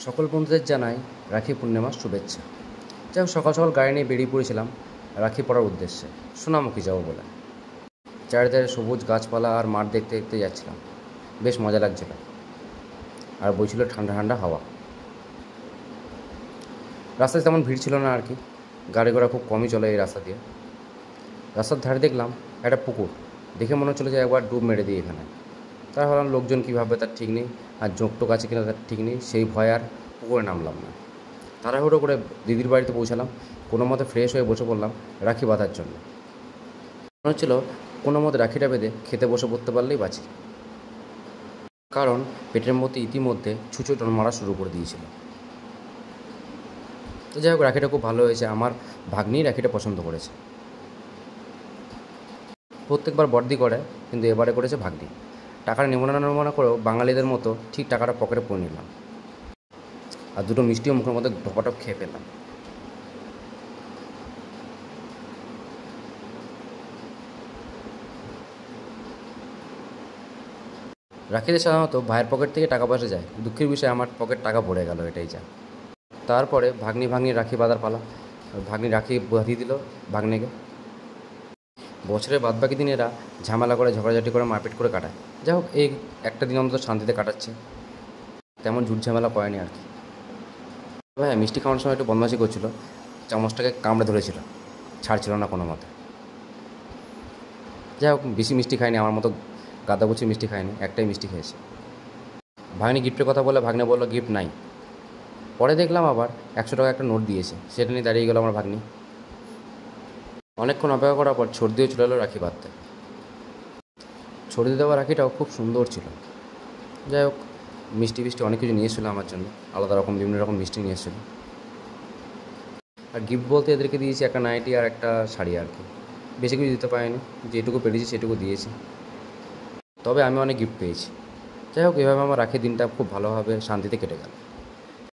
সকল বন্ধুদের জানাই রাখি পূর্ণিমার শুভেচ্ছা। যাই হোক, সকাল সকাল গাড়ি নিয়ে বেরিয়ে পড়েছিলাম রাখি পড়ার উদ্দেশ্যে, সোনামুখী যাবো বলে। চারিধারে সবুজ গাছপালা আর মাঠ দেখতে দেখতে যাচ্ছিলাম, বেশ মজা লাগছিল আর বইছিল ঠান্ডা ঠান্ডা হাওয়া। রাস্তায় তেমন ভিড় ছিল না আর কি, গাড়ি ঘোড়া খুব কমই চলে এই রাস্তা দিয়ে। রাস্তার ধারে দেখলাম একটা পুকুর, দেখে মনে হচ্ছিলো যে একবার ডুব মেরে দিই এখানে। তার ভাবলাম লোকজন কী ভাববে তার ঠিক নেই, আর জোঁকটোক আছে কিনা তার ঠিক নেই, সেই ভয় আর পুকুরে নামলাম না। তাড়াহুড়ো করে দিদির বাড়িতে পৌঁছালাম, কোনো মতে ফ্রেশ হয়ে বসে পড়লাম রাখি বাঁধার জন্য। মনে হচ্ছিল কোনো মতে রাখিটা বেঁধে খেতে বসে পড়তে পারলেই বাঁচি, কারণ পেটের মধ্যে ইতিমধ্যে ছুঁচো মারা শুরু করে দিয়েছিল। তো যাই হোক, রাখিটা খুব ভালো হয়েছে, আমার ভাগ্নিই রাখিটা পছন্দ করেছে। প্রত্যেকবার বড়দি করে, কিন্তু এবারে করেছে ভাগ্নি। টাকাটা নিমনা করেও বাঙালিদের মতো ঠিক টাকাটা পকেটে পুরে নিলাম, আর দুটো মিষ্টিও মুখের মধ্যে ঢপাটপ খেয়ে পেলাম। রাখিতে সাধারণত ভাইয়ের পকেট থেকে টাকা পয়সা যায়, দুঃখের বিষয় আমার পকেট টাকা ভরে গেল, এটাই যা। তারপরে ভাগ্নি রাখি বাঁধার পালা। ভাগ্নি রাখি বাঁধিয়ে দিল ভাগ্নেকে। বছরের বাদবাকি দিন এরা ঝামেলা করে, ঝগড়াঝাটি করে, মারপিট করে কাটায়। যাই হোক, এই একটা দিন অন্তত শান্তিতে কাটাচ্ছে, তেমন ঝুট ঝামেলা করেনি আর কি। ভাই মিষ্টি খাওয়ানোর সময় একটু বদমাশি করছিল, চামচটাকে কামড়ে ধরেছিল, ছাড়ছিল না কোনো মতে। যাই হোক, বেশি মিষ্টি খায়নি, আমার মতো গাদাগুচি মিষ্টি খায়নি, একটাই মিষ্টি খেয়েছে। ভাগ্নি গিফটের কথা বলে ভাগ্নে বললো গিফট নাই। পরে দেখলাম আবার 100 টাকা একটা নোট দিয়েছে, সেটা নিয়ে দাঁড়িয়ে গেল আমার ভাগ্নি। অনেকক্ষণ অপেক্ষা করার পর ছড় দিয়ে চলে এলো রাখি বাঁধতে। ছড়ি দেওয়া রাখিটাও খুব সুন্দর ছিল। যাই হোক, মিষ্টি অনেক কিছু নিয়ে এসেছিলো আমার জন্য, আলাদা রকম বিভিন্ন রকম মিষ্টি নিয়ে এসেছিলো। আর গিফট বলতে এদেরকে দিয়েছি একটা নাইটি আর একটা শাড়ি আর কি, বেশি কিছু দিতে পারিনি, যেটুকু পেরেছি সেটুকু দিয়েছি। তবে আমি অনেক গিফট পেয়েছি। যাই হোক, এভাবে আমার রাখি দিনটা খুব ভালোভাবে শান্তিতে কেটে গেল।